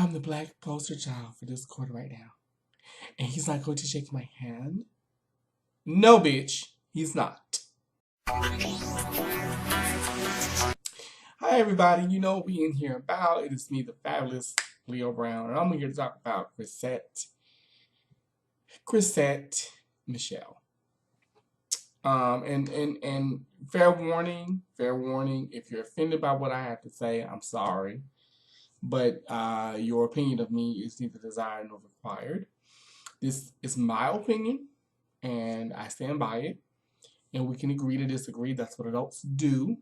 I'm the black poster child for this court right now. And he's not going to shake my hand? No, bitch, he's not. Hi, everybody. You know what we in here about. It is me, the fabulous Leo Brown, and I'm here to talk about Chrisette Michele. And fair warning. If you're offended by what I have to say, I'm sorry, but your opinion of me is neither desired nor required. This is my opinion, and I stand by it. And we can agree to disagree. That's what adults do.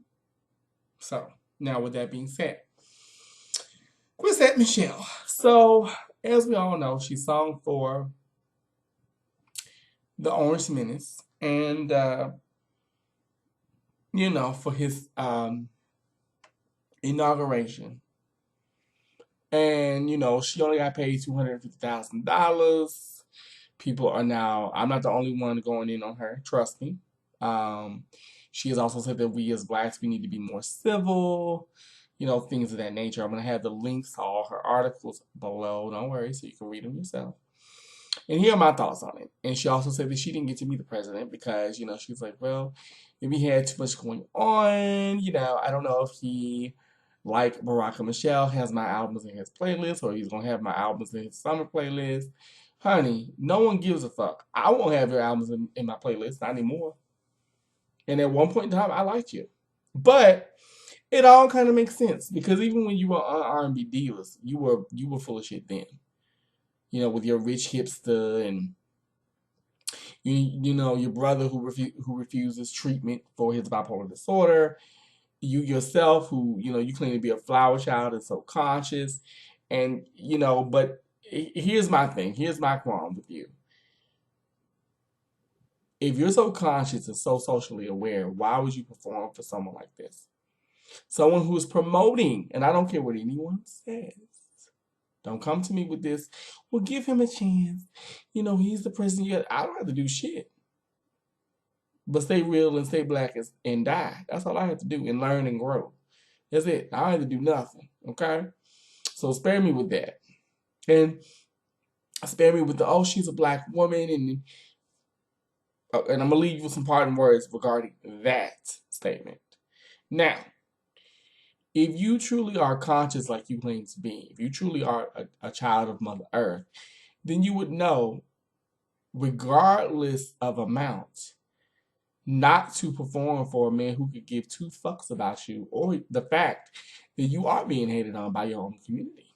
So now, with that being said, Chrisette Michele. So, as we all know, she sung for the Orange Menace, and for his inauguration. And she only got paid $250,000. People are now. I'm not the only one going in on her. Trust me. She has also said that we as blacks, we need to be more civil, things of that nature. I'm going to have the links to all her articles below. Don't worry, so you can read them yourself. And here are my thoughts on it. And she also said that she didn't get to meet the president because, she's like, well, maybe he had too much going on. I don't know if he, like Barack Michelle, has my albums in his playlist or he's going to have my albums in his summer playlist. Honey, no one gives a fuck. I won't have your albums in my playlist, not anymore. And at one point in time, I liked you. But it all kind of makes sense because even when you were on R&B Divas, you were full of shit then. With your rich hipster and your brother who refuses treatment for his bipolar disorder. You yourself who you claim to be a flower child and so conscious, and but here's my thing. Here's my qualm with you. If you're so conscious and so socially aware, why would you perform for someone like this? Someone who is promoting, and I don't care what anyone says. Don't come to me with this. Well, give him a chance. He's the president. I don't have to do shit. But stay real and stay black and die. That's all I have to do and learn and grow. That's it. I don't have to do nothing. Okay? So spare me with that. And spare me with she's a black woman. And I'm going to leave you with some parting words regarding that statement. Now, if you truly are conscious like you claim to be, if you truly are a child of Mother Earth, then you would know, regardless of amount, not to perform for a man who could give two fucks about you or the fact that you are being hated on by your own community.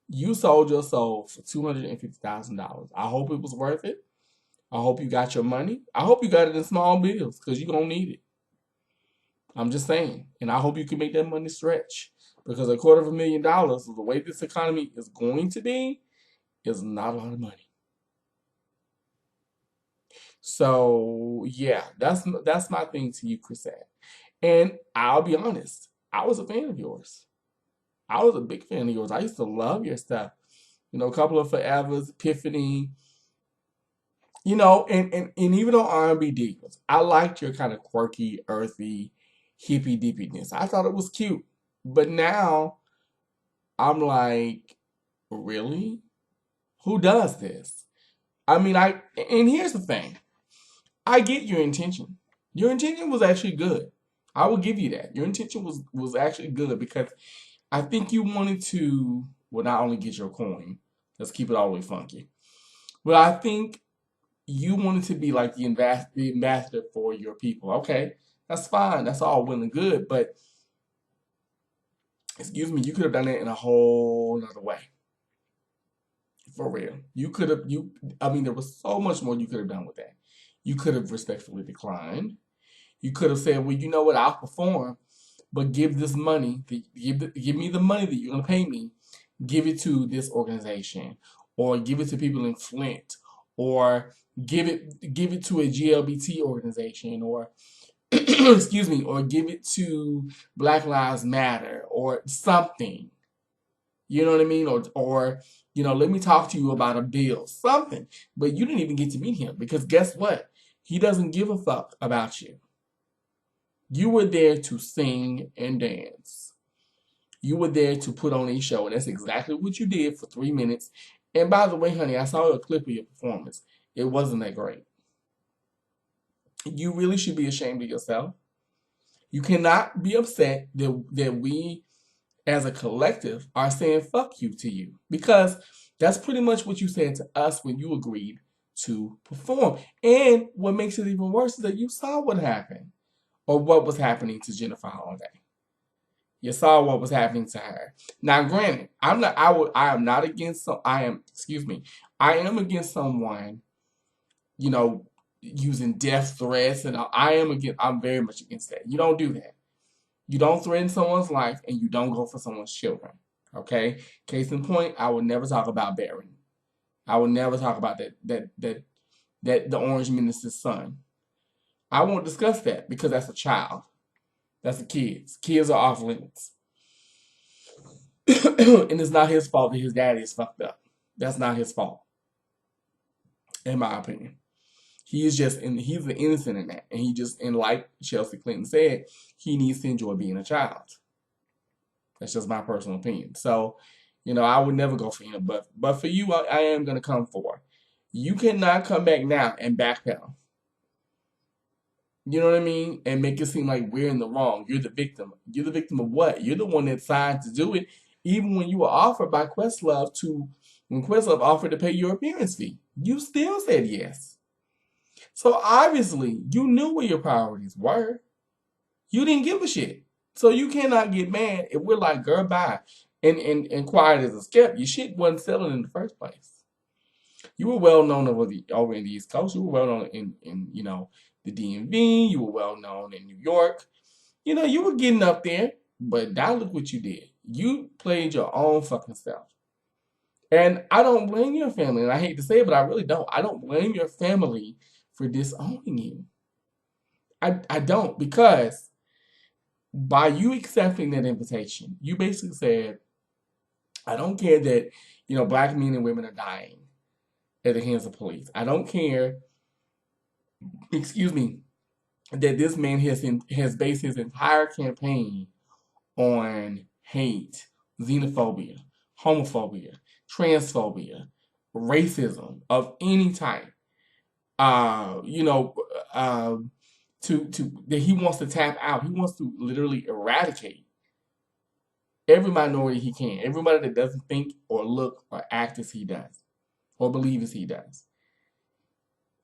You sold your soul for $250,000. I hope it was worth it. I hope you got your money. I hope you got it in small bills because you're going to need it. I'm just saying. And I hope you can make that money stretch because $250,000, the way this economy is going to be, is not a lot of money. So, yeah, that's my thing to you, Chrisette. And I'll be honest, I was a fan of yours. I was a big fan of yours. I used to love your stuff. A couple of Forevers, Epiphany, and even on R&B Divas, I liked your kind of quirky, earthy, hippie dippiness. I thought it was cute. But now, I'm like, really? Who does this? I mean, and here's the thing. I get your intention. Your intention was actually good. I will give you that. Your intention was actually good because I think you wanted to, well, not only get your coin, let's keep it all the way funky, but I think you wanted to be like the ambassador for your people. Okay, that's fine. That's all well and good, but excuse me, you could have done it in a whole other way. For real. There was so much more you could have done with that. You could have respectfully declined. You could have said, well, you know what, I'll perform, but give this money, give me the money that you're going to pay me, give it to this organization, or give it to people in Flint, or give it to a GLBT organization, or excuse me, or give it to Black Lives Matter, or something. You know what I mean? Or let me talk to you about a bill, something. But you didn't even get to meet him because guess what? He doesn't give a fuck about you. You were there to sing and dance. You were there to put on a show, and that's exactly what you did for 3 minutes. And by the way, honey, I saw a clip of your performance. It wasn't that great. You really should be ashamed of yourself. You cannot be upset that we as a collective are saying fuck you to you, because that's pretty much what you said to us when you agreed to perform. And what makes it even worse is that you saw what happened, or what was happening to Jennifer Holiday. You saw what was happening to her. Now, granted, I am not against I am against someone, you know, using death threats, and I'm very much against that. You don't do that. You don't threaten someone's life, and you don't go for someone's children. Okay? Case in point, I would never talk about Barron. I would never talk about the Orange Minister's son. I won't discuss that because that's a child. That's the kids. Kids are off limits. And it's not his fault that his daddy is fucked up. That's not his fault, in my opinion. He's the innocent in that. And and like Chelsea Clinton said, he needs to enjoy being a child. That's just my personal opinion. So, I would never go for him. But for you, I am going to come for. You cannot come back now and backpedal. You know what I mean? And make it seem like we're in the wrong. You're the victim. You're the victim of what? You're the one that signed to do it. Even when you were offered by Questlove when Questlove offered to pay your appearance fee, you still said yes. So obviously, you knew where your priorities were. You didn't give a shit. So you cannot get mad if we're like, girl, bye. And quiet as a skep. Your shit wasn't selling in the first place. You were well known over in the East Coast. You were well known in the DMV. You were well known in New York. You were getting up there. But now look what you did. You played your own fucking self. And I don't blame your family. And I hate to say it, but I really don't. I don't blame your family for disowning you. I don't, because by you accepting that invitation, you basically said, I don't care that, black men and women are dying at the hands of police. I don't care, that this man has based his entire campaign on hate, xenophobia, homophobia, transphobia, racism of any type. That he wants to tap out. He wants to literally eradicate every minority he can. Everybody that doesn't think or look or act as he does, or believe as he does.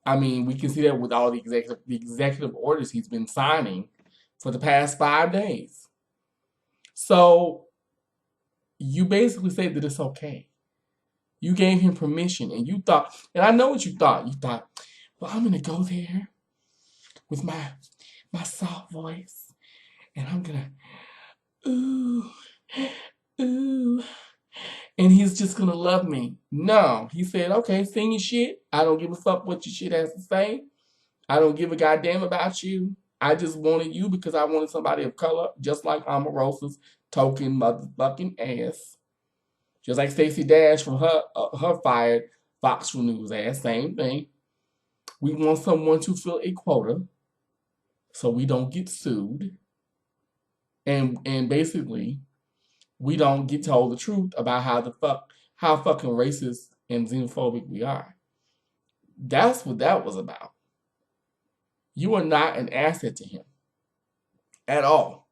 I mean, we can see that with all the executive orders he's been signing for the past 5 days. So you basically say that it's okay. You gave him permission, and you thought, and I know what you thought. You thought, well, I'm gonna go there with my soft voice, and I'm gonna ooh, ooh, and he's just gonna love me. No, he said, okay, sing your shit. I don't give a fuck what your shit has to say. I don't give a goddamn about you. I just wanted you because I wanted somebody of color, just like Omarosa's token motherfucking ass. Just like Stacey Dash from her fired Fox News ass, same thing. We want someone to fill a quota so we don't get sued. And basically, we don't get told the truth about how fucking racist and xenophobic we are. That's what that was about. You are not an asset to him at all.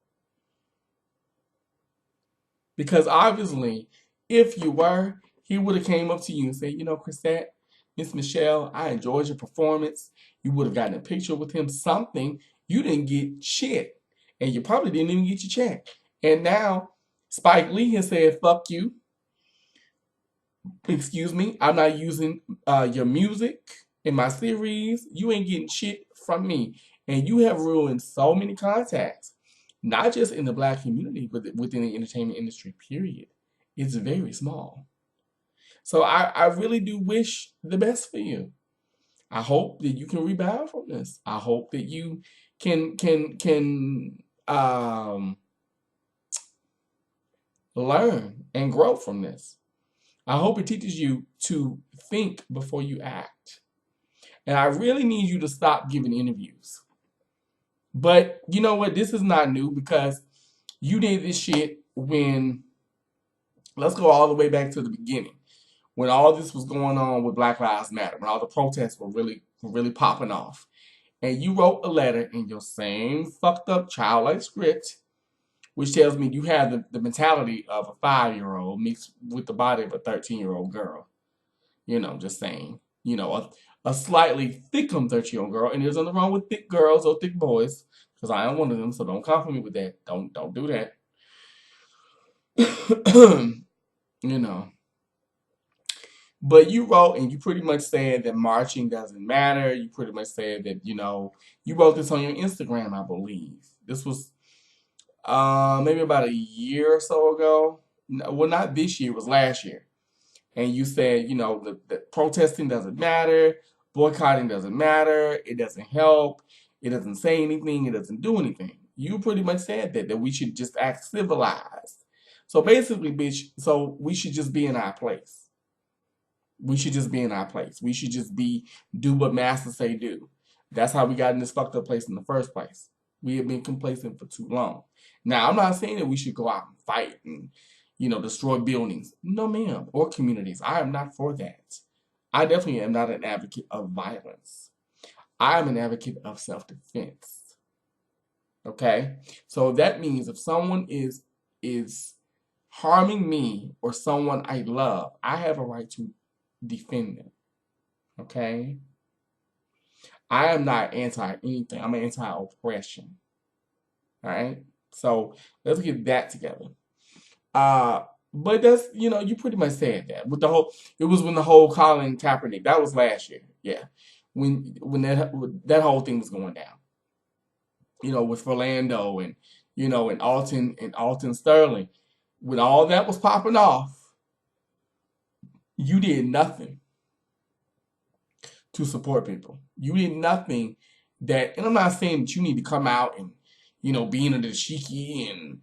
Because obviously, if you were, he would have came up to you and said, Chrisette, Miss Michele, I enjoyed your performance. You would have gotten a picture with him, something. You didn't get shit. And you probably didn't even get your check. And now, Spike Lee has said, fuck you. Excuse me, I'm not using your music in my series. You ain't getting shit from me. And you have ruined so many contacts, not just in the black community, but within the entertainment industry, period. It's very small. So I really do wish the best for you. I hope that you can rebound from this. I hope that you can learn and grow from this. I hope it teaches you to think before you act. And I really need you to stop giving interviews. But you know what? This is not new, because you did this shit when, let's go all the way back to the beginning, when all this was going on with Black Lives Matter, when all the protests were really popping off, and you wrote a letter in your same fucked up childlike script, which tells me you have the mentality of a 5-year-old mixed with the body of a 13-year-old girl. Just saying. A slightly thickum 13-year-old girl, and there's nothing wrong with thick girls or thick boys, because I am one of them, so don't come for me with that. Don't do that. you know. But you wrote and you pretty much said that marching doesn't matter. You pretty much said that, you wrote this on your Instagram, I believe. This was maybe about a year or so ago. Well, not this year, it was last year. And you said, that protesting doesn't matter, boycotting doesn't matter, it doesn't help, it doesn't say anything, it doesn't do anything. You pretty much said that we should just act civilized. So basically, bitch, so we should just be in our place. We should just be in our place. We should just do what masters say do. That's how we got in this fucked up place in the first place. We have been complacent for too long. Now, I'm not saying that we should go out and fight and, destroy buildings. No, ma'am. Or communities. I am not for that. I definitely am not an advocate of violence. I am an advocate of self-defense. Okay? So that means if someone is harming me or someone I love, I have a right to defend them. Okay? I am not anti-anything. I'm anti-oppression. Alright? So let's get that together. But that's, you pretty much said that. It was when the whole Colin Kaepernick, that was last year. Yeah. When that whole thing was going down. With Orlando and Alton Sterling. When all that was popping off, you did nothing to support people. You did nothing and I'm not saying that you need to come out and, being a dashiki and,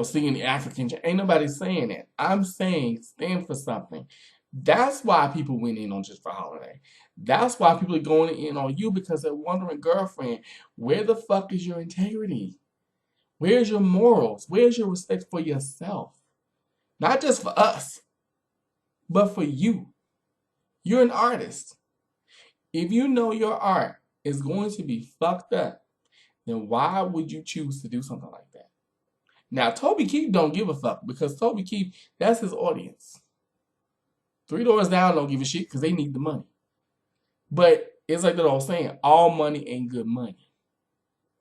singing the African. Ain't nobody saying that. I'm saying stand for something. That's why people went in on Just for Holiday. That's why people are going in on you, because they're wondering, girlfriend, where the fuck is your integrity? Where's your morals? Where's your respect for yourself? Not just for us, but for you. You're an artist. If you know your art is going to be fucked up, then why would you choose to do something like that? Now, Toby Keith don't give a fuck, because Toby Keith, that's his audience. Three Doors Down don't give a shit because they need the money. But it's like that old saying, all money ain't good money.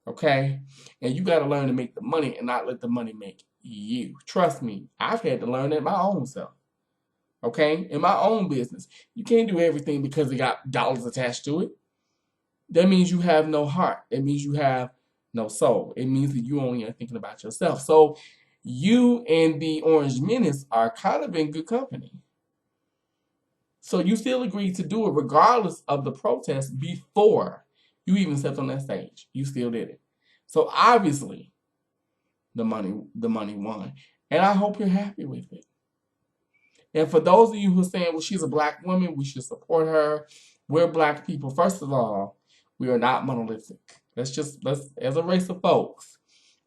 Okay? And you got to learn to make the money and not let the money make you. Trust me, I've had to learn that my own self. Okay? In my own business. You can't do everything because it got dollars attached to it. That means you have no heart. It means you have no soul. It means that you only are thinking about yourself. So you and the Orange Menace are kind of in good company. So you still agreed to do it regardless of the protest before you even stepped on that stage. You still did it. So obviously the money won. And I hope you're happy with it. And for those of you who are saying, well, she's a black woman, we should support her. We're black people. First of all, we are not monolithic. Let's as a race of folks,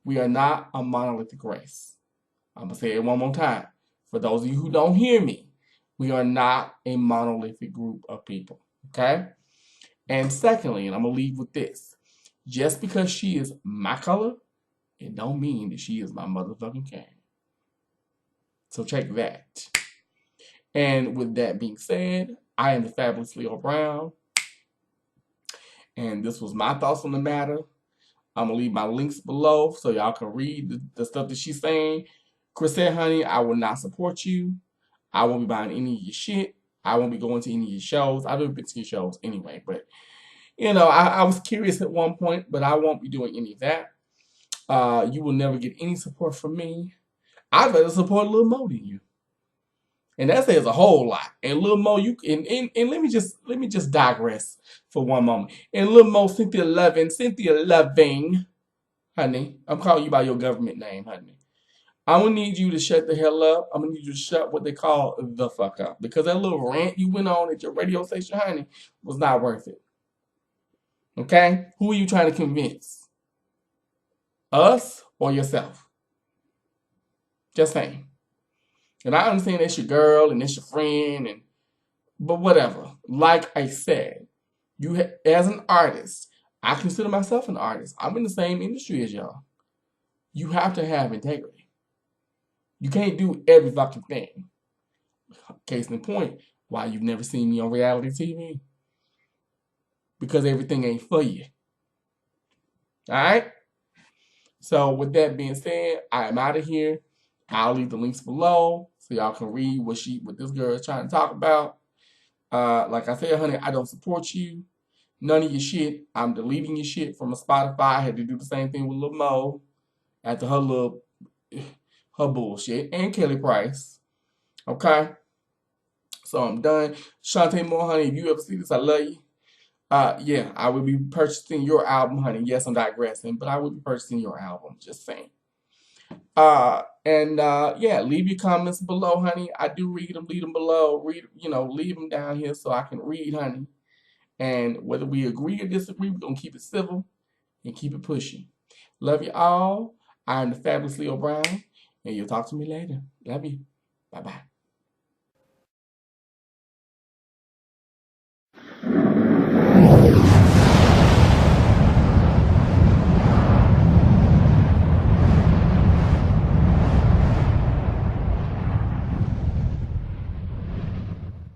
we are not a monolithic race. I'm going to say it one more time. For those of you who don't hear me, we are not a monolithic group of people. Okay? And secondly, and I'm going to leave with this. Just because she is my color, it don't mean that she is my motherfucking king. So check that. And with that being said, I am the fabulous Leo Brown. And this was my thoughts on the matter. I'm going to leave my links below so y'all can read the stuff that she's saying. Chrisette, honey, I will not support you. I won't be buying any of your shit. I won't be going to any of your shows. I've never been to your shows anyway. But, I was curious at one point, but I won't be doing any of that. You will never get any support from me. I'd rather support Lil Mo than you. And that says a whole lot. And Lil Mo, and let me just digress for one moment. And Lil Mo, Cynthia Loving, honey, I'm calling you by your government name, honey. I'm going to need you to shut the hell up. I'm going to need you to shut what they call the fuck up. Because that little rant you went on at your radio station, honey, was not worth it. Okay? Who are you trying to convince? Us or yourself? Just saying. And I understand that's your girl and that's your friend, but whatever. Like I said, as an artist, I consider myself an artist. I'm in the same industry as y'all. You have to have integrity. You can't do every fucking thing. Case in point, why you've never seen me on reality TV? Because everything ain't for you. Alright? So with that being said, I am out of here. I'll leave the links below so y'all can read what this girl is trying to talk about. Like I said, honey, I don't support you. None of your shit. I'm deleting your shit from a Spotify. I had to do the same thing with Lil Mo after her bullshit. And Kelly Price. Okay? So I'm done. Shantae Moore, honey, if you ever see this, I love you. Yeah, I will be purchasing your album, honey. Yes, I'm digressing, but I will be purchasing your album. Just saying. Yeah, leave your comments below, honey. I do read them. Leave them below. Leave them down here so I can read, honey. And whether we agree or disagree, we're gonna keep it civil and keep it pushing. Love you all. I'm the Fabulous Leo Brown, and you'll talk to me later. Love you. Bye bye.